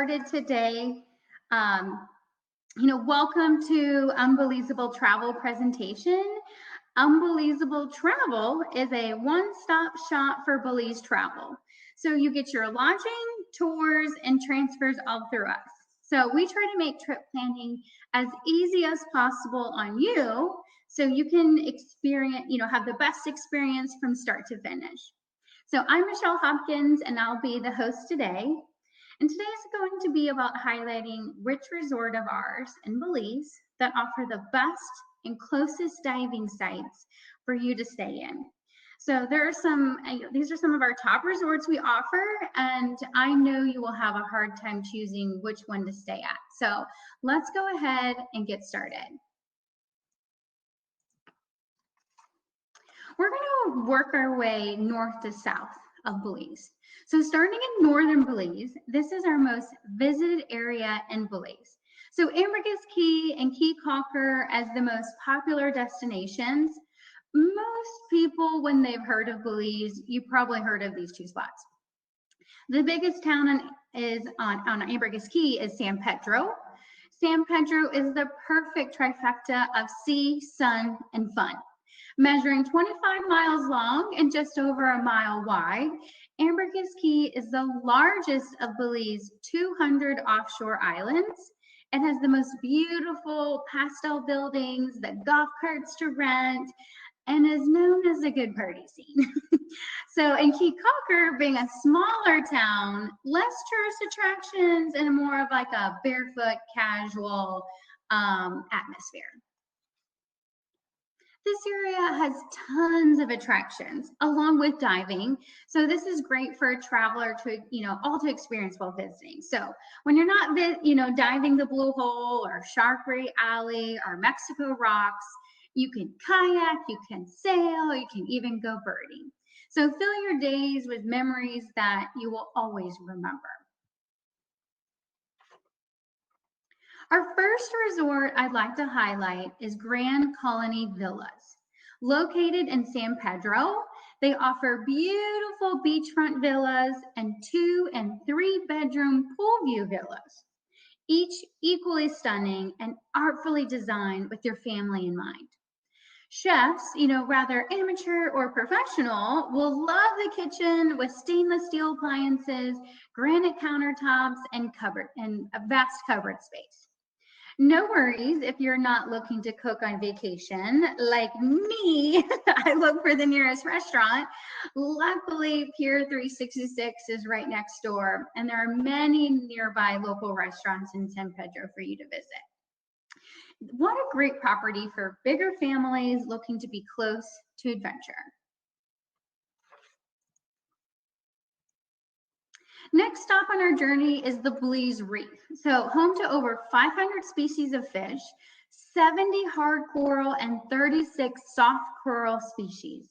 started today. Um, Welcome to UnBELIZEable Travel presentation. UnBELIZEable Travel is a one-stop shop for Belize travel. So you get your lodging, tours, and transfers all through us. So we try to make trip planning as easy as possible on you so you can have the best experience from start to finish. So I'm Michelle Hopkins, and I'll be the host today. And today is going to be about highlighting which resort of ours in Belize that offer the best and closest diving sites for you to stay in. So these are some of our top resorts we offer, and I know you will have a hard time choosing which one to stay at. So let's go ahead and get started. We're going to work our way north to south of Belize. So starting in northern Belize, this is our most visited area in Belize. So Ambergris Caye and Caye Caulker as the most popular destinations. Most people, when they've heard of Belize, you probably heard of these two spots. The biggest town on Ambergris Caye is San Pedro. San Pedro is the perfect trifecta of sea, sun, and fun. Measuring 25 miles long and just over a mile wide, Ambergris Caye is the largest of Belize's 200 offshore islands. It has the most beautiful pastel buildings, the golf carts to rent, and is known as a good party scene. So in Caye Caulker, being a smaller town, less tourist attractions and more of like a barefoot, casual atmosphere. This area has tons of attractions along with diving. So this is great for a traveler to, all to experience while visiting. So when you're not, diving the Blue Hole or Shark-Ray Alley or Mexico Rocks, you can kayak, you can sail, you can even go birding. So fill your days with memories that you will always remember. Our first resort I'd like to highlight is Grand Colony Villas. Located in San Pedro, they offer beautiful beachfront villas and 2- and 3-bedroom pool view villas, each equally stunning and artfully designed with your family in mind. Chefs, rather amateur or professional, will love the kitchen with stainless steel appliances, granite countertops, and a vast cupboard space. No worries if you're not looking to cook on vacation. Like me, I look for the nearest restaurant. Luckily, Pier 366 is right next door, and there are many nearby local restaurants in San Pedro for you to visit. What a great property for bigger families looking to be close to adventure. Next stop on our journey is the Belize Reef. So home to over 500 species of fish, 70 hard coral, and 36 soft coral species.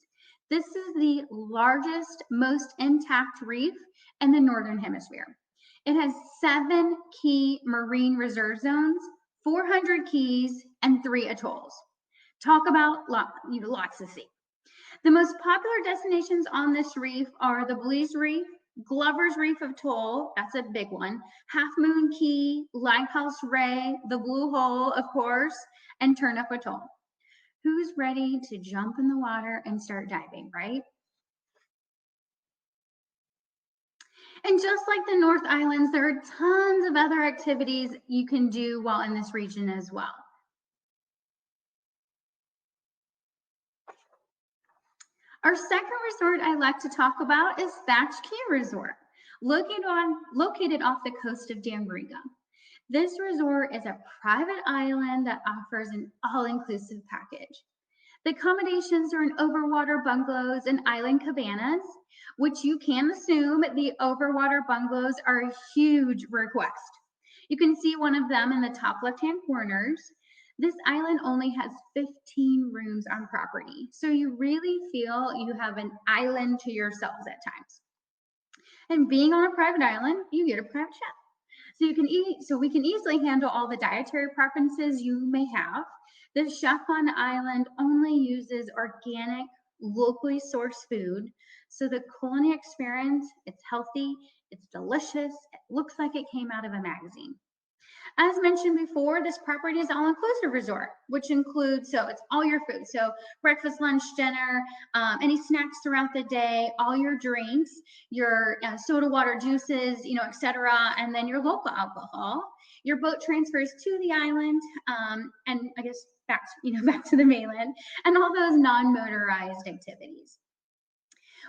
This is the largest, most intact reef in the Northern Hemisphere. It has 7 key marine reserve zones, 400 keys, and 3 atolls. Talk about lots to see. The most popular destinations on this reef are the Belize Reef, Glover's Reef Atoll, that's a big one, Half Moon Caye, Lighthouse Ray, the Blue Hole, of course, and Turnip Atoll. Who's ready to jump in the water and start diving, right? And just like the North Islands, there are tons of other activities you can do while in this region as well. Our second resort I'd like to talk about is Thatch Caye Resort, located off the coast of Dambriga. This resort is a private island that offers an all-inclusive package. The accommodations are in overwater bungalows and island cabanas, which you can assume the overwater bungalows are a huge request. You can see one of them in the top left-hand corners. This island only has 15 rooms on property, so you really feel you have an island to yourselves at times. And being on a private island, you get a private chef. So we can easily handle all the dietary preferences you may have. The chef on the island only uses organic locally sourced food. So the culinary experience, it's healthy, it's delicious, it looks like it came out of a magazine. As mentioned before, this property is all-inclusive resort, which includes, so it's all your food. So breakfast, lunch, dinner, any snacks throughout the day, all your drinks, your soda water, juices, etc., and then your local alcohol. Your boat transfers to the island, and I guess back to the mainland, and all those non-motorized activities.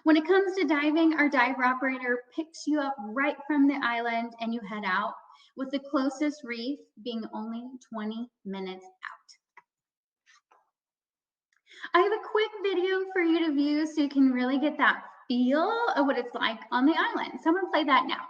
When it comes to diving, our dive operator picks you up right from the island and you head out, with the closest reef being only 20 minutes out. I have a quick video for you to view so you can really get that feel of what it's like on the island. So I'm going to play that now.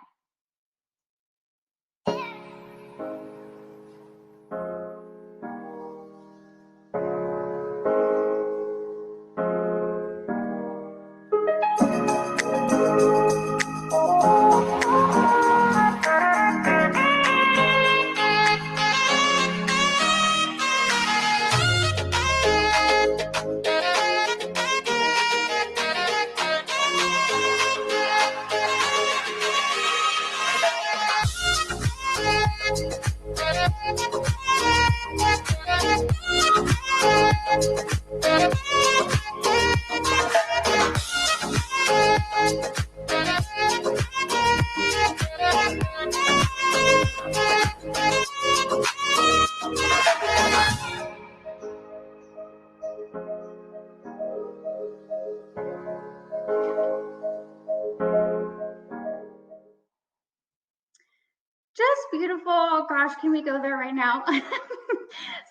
Just beautiful. Gosh, can we go there right now?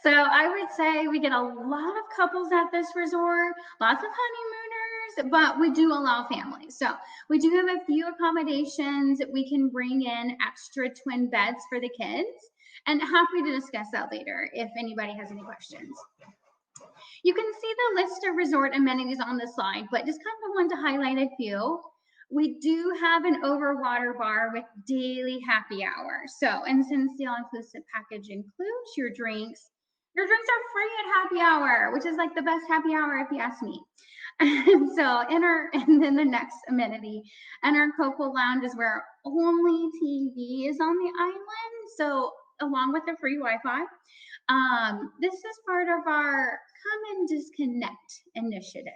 So I would say we get a lot of couples at this resort, lots of honeymooners, but we do allow families. So we do have a few accommodations. We can bring in extra twin beds for the kids, and happy to discuss that later if anybody has any questions. You can see the list of resort amenities on the slide, but just kind of want to highlight a few. We do have an overwater bar with daily happy hour. So, and since the all-inclusive package includes your drinks are free at happy hour, which is like the best happy hour if you ask me. And so, and then the next amenity, and our Coco Lounge is where only TV is on the island. So, along with the free Wi-Fi. This is part of our Come and Disconnect initiative.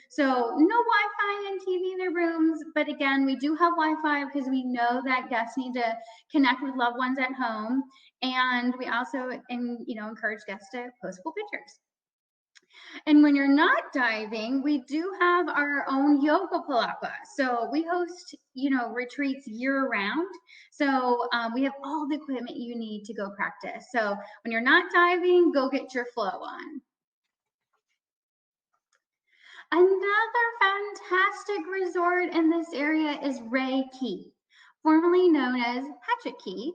So no Wi-Fi and TV in their rooms, but again, we do have Wi-Fi because we know that guests need to connect with loved ones at home, and we also encourage guests to post cool pictures. And when you're not diving, we do have our own yoga palapa. So we host, retreats year round. So we have all the equipment you need to go practice. So when you're not diving, go get your flow on. Another fantastic resort in this area is Ray Key, formerly known as Hatchet Key.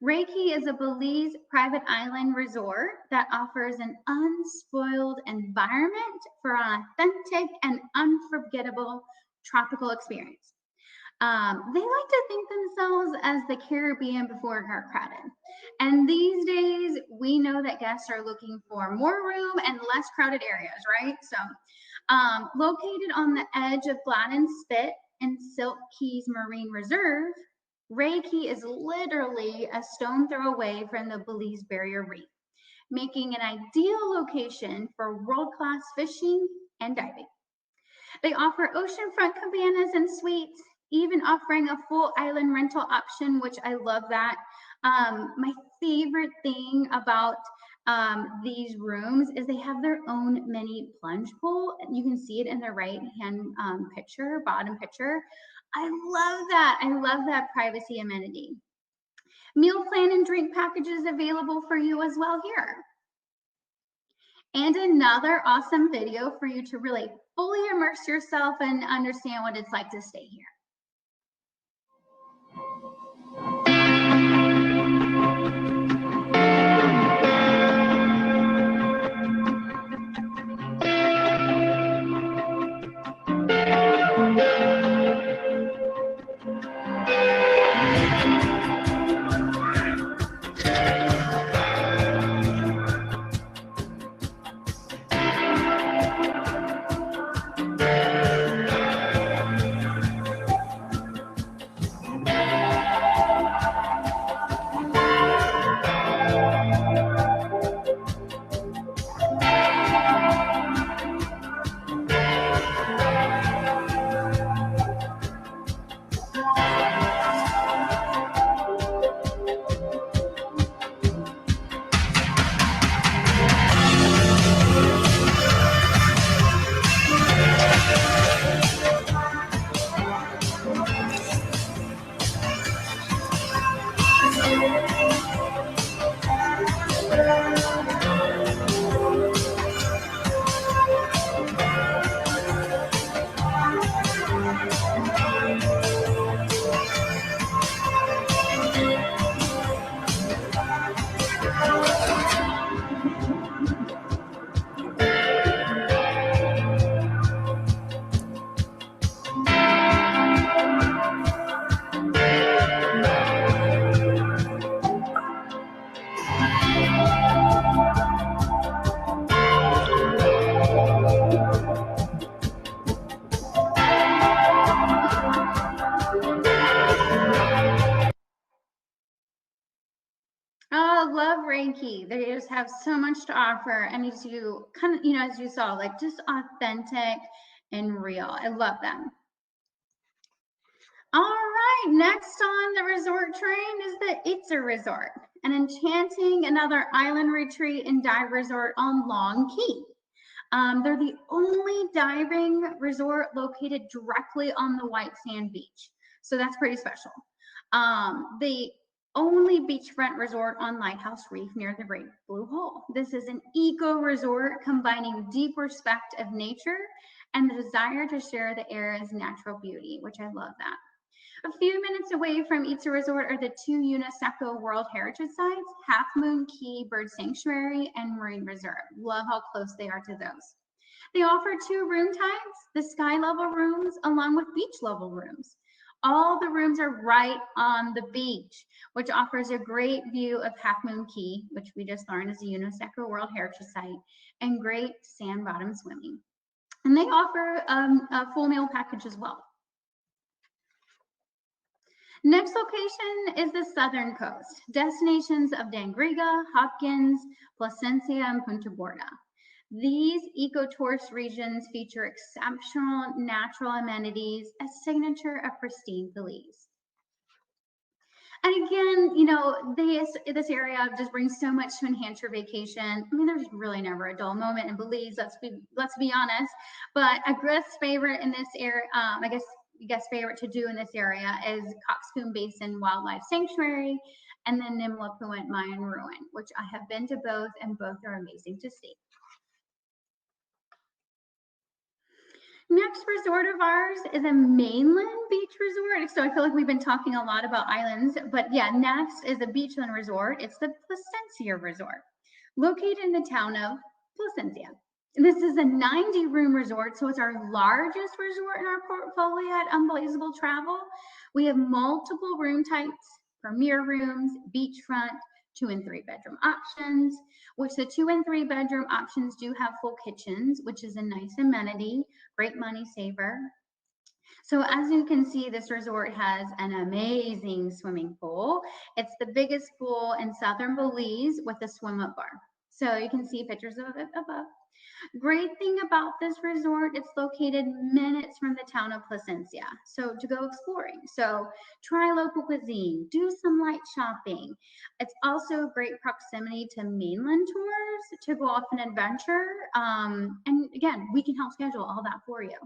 Ray Key is a Belize private island resort that offers an unspoiled environment for an authentic and unforgettable tropical experience. They like to think themselves as the Caribbean before it got crowded. And these days, we know that guests are looking for more room and less crowded areas, right? So, located on the edge of Gladden Spit and Silk Keys Marine Reserve, Ray Key is literally a stone throw away from the Belize Barrier Reef, making an ideal location for world-class fishing and diving. They offer oceanfront cabanas and suites, even offering a full island rental option, which I love that. My favorite thing about these rooms is they have their own mini plunge pool. You can see it in the right-hand bottom picture. I love that. I love that privacy amenity. Meal plan and drink packages available for you as well here. And another awesome video for you to really fully immerse yourself and understand what it's like to stay here. have so much to offer, and as you kind of, as you saw, like just authentic and real. I love them. All right, next on the resort train is the Itza Resort, an enchanting another island retreat and dive resort on Long Key. They're the only diving resort located directly on the white sand beach, so that's pretty special. The only beachfront resort on Lighthouse Reef near the Great Blue Hole. This is an eco resort combining deep respect of nature and the desire to share the area's natural beauty, which I love that. A few minutes away from Itza Resort are the two UNESCO World Heritage Sites, Half Moon Key Bird Sanctuary and Marine Reserve. Love how close they are to those. They offer 2 room types, the sky level rooms along with beach level rooms. All the rooms are right on the beach, which offers a great view of Half Moon Key, which we just learned is a UNESCO World Heritage Site, and great sand bottom swimming. And they offer a full meal package as well. Next location is the southern coast, destinations of Dangriga, Hopkins, Placencia, and Punta Gorda. These eco-tourist regions feature exceptional natural amenities, a signature of pristine Belize. And again, this area just brings so much to enhance your vacation. I mean, there's really never a dull moment in Belize, let's be honest. But a guest favorite in this area, guest favorite to do in this area is Coxcomb Basin Wildlife Sanctuary and the Nimlapuent Mayan Ruin, which I have been to both, and both are amazing to see. Next resort of ours is a mainland beach resort. So I feel like we've been talking a lot about islands, but yeah, next is a beachland resort. It's the Placencia Resort, located in the town of Placencia. This is a 90-room resort, so it's our largest resort in our portfolio at UnBELIZEable Travel. We have multiple room types, premier rooms, beachfront, 2 and 3 bedroom options, which the 2 and 3 bedroom options do have full kitchens, which is a nice amenity, great money saver. So as you can see, this resort has an amazing swimming pool. It's the biggest pool in southern Belize with a swim-up bar. So you can see pictures of it above. Great thing about this resort, it's located minutes from the town of Placencia, so to go exploring. So try local cuisine, do some light shopping. It's also great proximity to mainland tours to go off an adventure. And again, we can help schedule all that for you.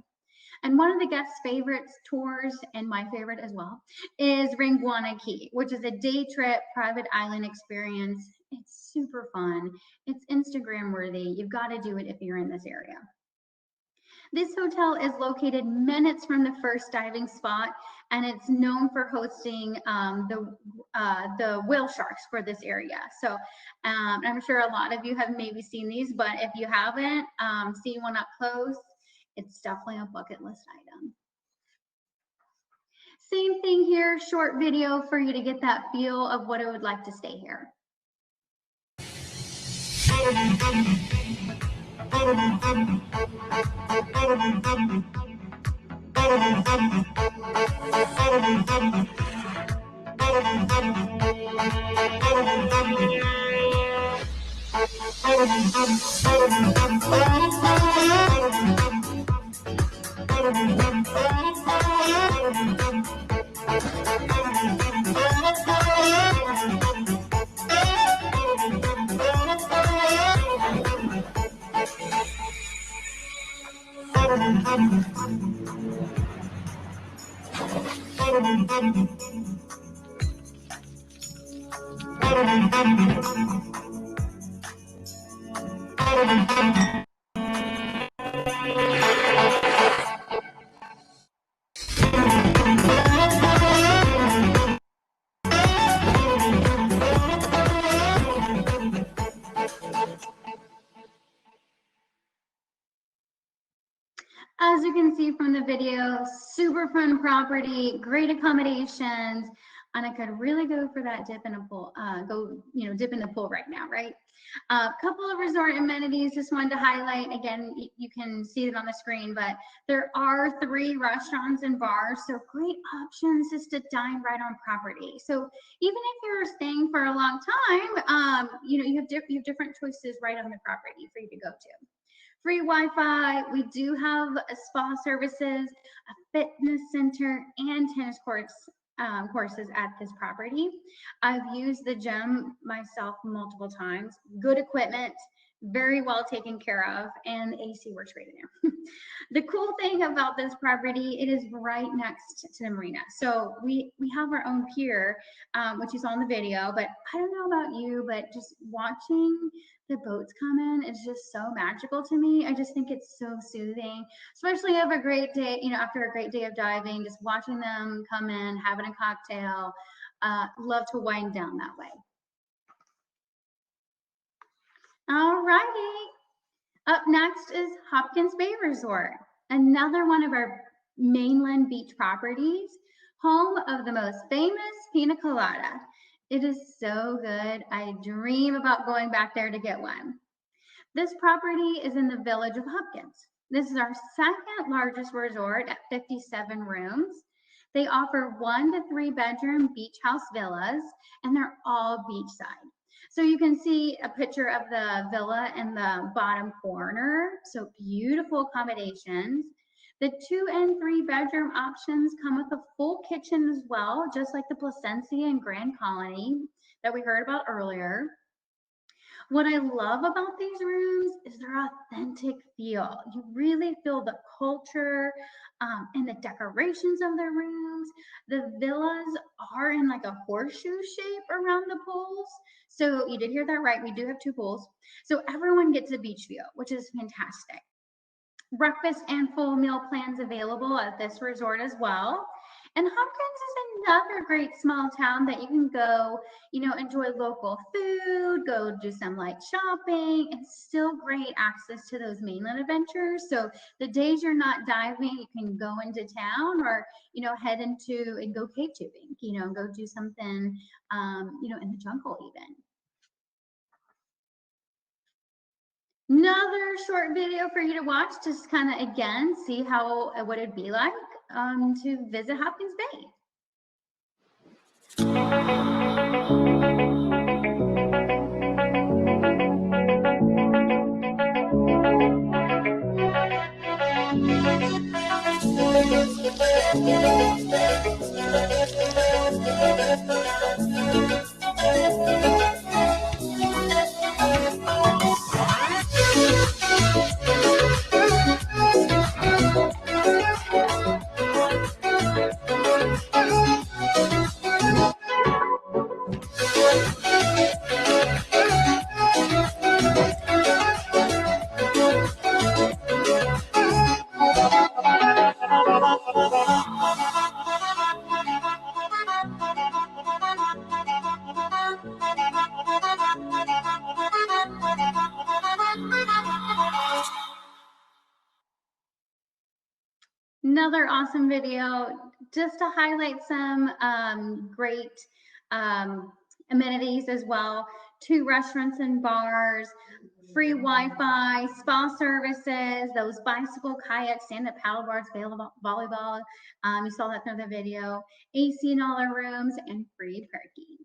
And one of the guests' favorites tours, and my favorite as well, is Ringuana Key, which is a day trip private island experience. It's super fun. It's Instagram worthy. You've got to do it if you're in this area. This hotel is located minutes from the first diving spot, and it's known for hosting the whale sharks for this area. So I'm sure a lot of you have maybe seen these, but if you haven't seen one up close, it's definitely a bucket list item. Same thing here, short video for you to get that feel of what it would like to stay here. As you can see from the video, super fun property, great accommodations. and I could really go for that dip in a pool, dip in the pool right now, right? A couple of resort amenities just wanted to highlight. Again, you can see it on the screen, but there are 3 restaurants and bars, so great options just to dine right on property. So even if you're staying for a long time, you have different choices right on the property for you to go to. Free Wi-Fi. We do have spa services, a fitness center, and tennis courses at this property. I've used the gym myself multiple times. Good equipment, very well taken care of, and the AC works great in there. The cool thing about this property, it is right next to the marina. So we have our own pier, which is on the video, but I don't know about you, but just watching the boats come in is just so magical to me. I just think it's so soothing, especially after a great day, after a great day of diving, just watching them come in, having a cocktail. Love to wind down that way. All righty. Up next is Hopkins Bay Resort, another one of our mainland beach properties, home of the most famous pina colada. It is so good. I dream about going back there to get one. This property is in the village of Hopkins. This is our second largest resort at 57 rooms. They offer 1 to 3 bedroom beach house villas, and they're all beachside. So you can see a picture of the villa in the bottom corner. So beautiful accommodations. The 2 and 3 bedroom options come with a full kitchen as well, just like the Placencia and Grand Colony that we heard about earlier. What I love about these rooms is their authentic feel. You really feel the culture and the decorations of the rooms. The villas are in like a horseshoe shape around the pools. So you did hear that right. We do have 2 pools. So everyone gets a beach view, which is fantastic. Breakfast and full meal plans available at this resort as well. And Hopkins is another great small town that you can go, enjoy local food, go do some light shopping, and still great access to those mainland adventures. So the days you're not diving, you can go into town or, head into and go cave tubing, go do something, in the jungle even. Another short video for you to watch, just kind of again see what it'd be like to visit Hopkins Bay. Another awesome video just to highlight some great amenities as well. 2 restaurants and bars, free Wi-Fi, spa services, those bicycle, kayak, stand-up paddle boards, volleyball. You saw that through the video. AC in all our rooms and free parking.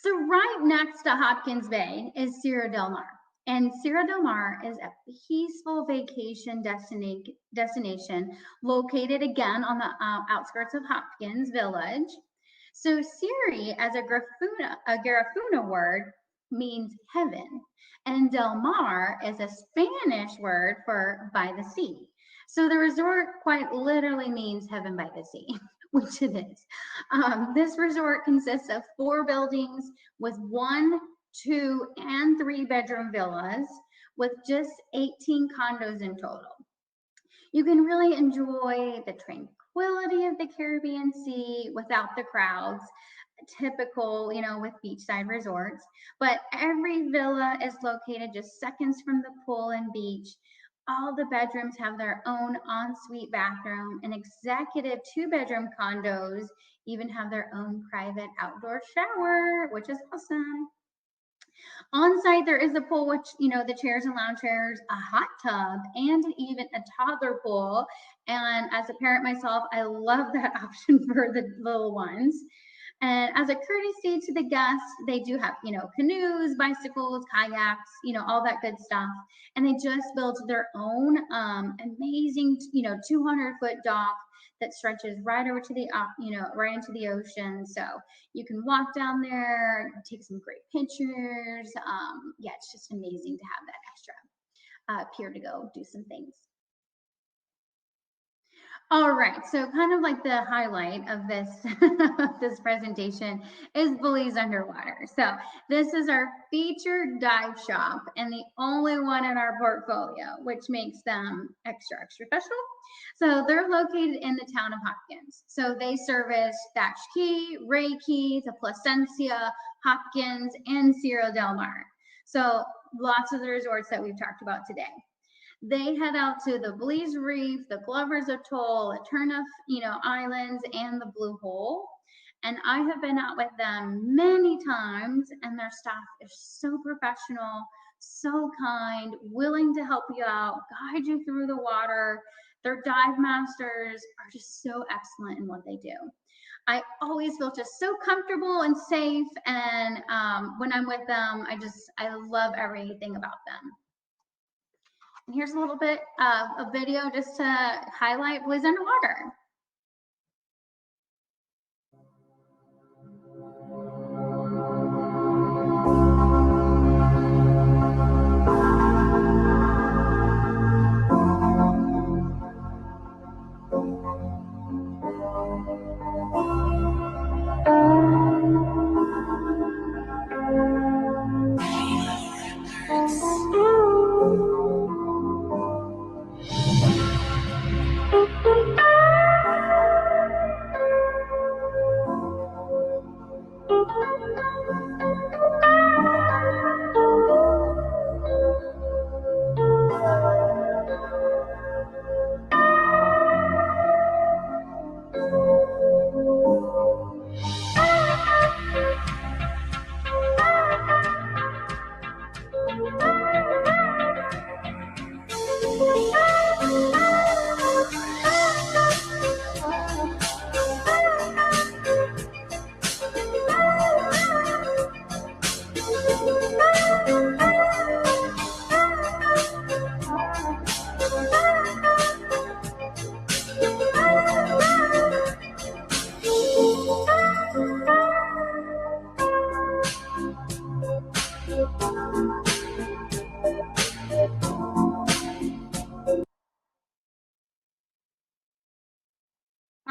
So right next to Hopkins Bay is Sierra Del Mar. And Sierra Del Mar is a peaceful vacation destination located again on the outskirts of Hopkins Village. So Siri, as a Garifuna word, means heaven, and Del Mar is a Spanish word for by the sea. So the resort quite literally means heaven by the sea, which it is. This resort consists of 4 buildings with 1, 2, and 3 bedroom villas with just 18 condos in total. You can really enjoy the tranquility of the Caribbean Sea without the crowds, typical, with beachside resorts. But every villa is located just seconds from the pool and beach. All the bedrooms have their own ensuite bathroom and executive 2-bedroom condos even have their own private outdoor shower, which is awesome. On site, there is a pool, which, the chairs and lounge chairs, a hot tub, and even a toddler pool. And as a parent myself, I love that option for the little ones. And as a courtesy to the guests, they do have, canoes, bicycles, kayaks, all that good stuff. And they just built their own amazing, 200-foot dock that stretches right over to the, right into the ocean. So you can walk down there, take some great pictures. Yeah, it's just amazing to have that extra pier to go do some things. All right, so kind of like the highlight of this this presentation is Belize underwater. So this is our featured dive shop and the only one in our portfolio, which makes them extra special. So they're located in the town of Hopkins. So they service Thatch Key, Ray Key, the Placencia, Hopkins, and Sierra del Mar. So lots of the resorts that we've talked about today. They head out to the Belize Reef, the Glover's Atoll, the Turniff, Islands, and the Blue Hole. And I have been out with them many times, and their staff is so professional, so kind, willing to help you out, guide you through the water. Their dive masters are just so excellent in what they do. I always feel just so comfortable and safe, and when I'm with them, I love everything about them. And here's a little bit of a video just to highlight Belize underwater.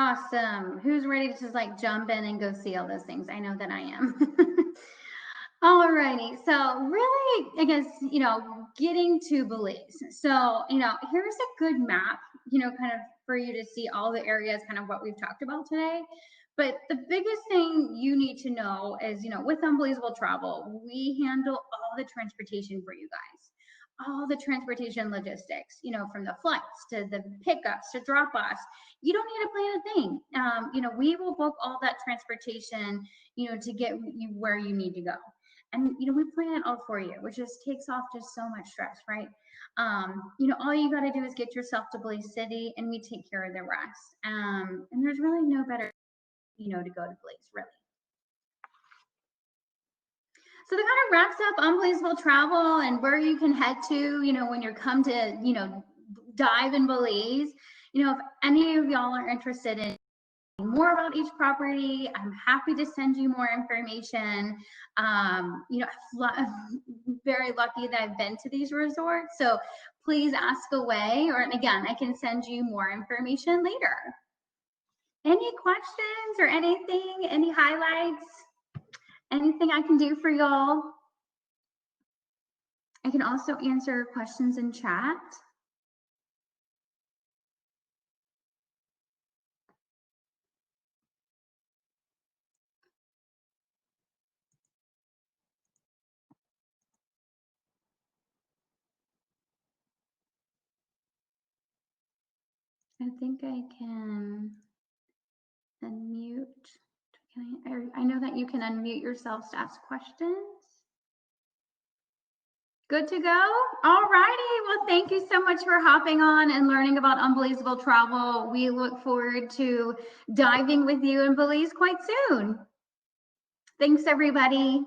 Awesome. Who's ready to just like jump in and go see all those things? I know that I am. Alrighty, so really, I guess, getting to Belize. So, here's a good map, kind of for you to see all the areas, kind of what we've talked about today. But the biggest thing you need to know is, with UnBELIZEable Travel, we handle all the transportation for you guys, all the transportation logistics, from the flights to the pickups to drop-offs. You don't need to plan a thing. We will book all that transportation, to get you where you need to go. And we plan it all for you, which just takes off just so much stress, right? All you got to do is get yourself to Belize City, and we take care of the rest. And there's really no better, to go to Belize, really. So that kind of wraps up UnBELIZEable Travel and where you can head to, when you're come to, dive in Belize. If any of y'all are interested in more about each property, I'm happy to send you more information. I'm very lucky that I've been to these resorts, so please ask away, or again, I can send you more information later. Any questions or anything, any highlights, anything I can do for y'all? I can also answer questions in chat. I think I can unmute. I know that you can unmute yourselves to ask questions. Good to go? All righty. Well, thank you so much for hopping on and learning about Unbelizeable Travel. We look forward to diving with you in Belize quite soon. Thanks, everybody.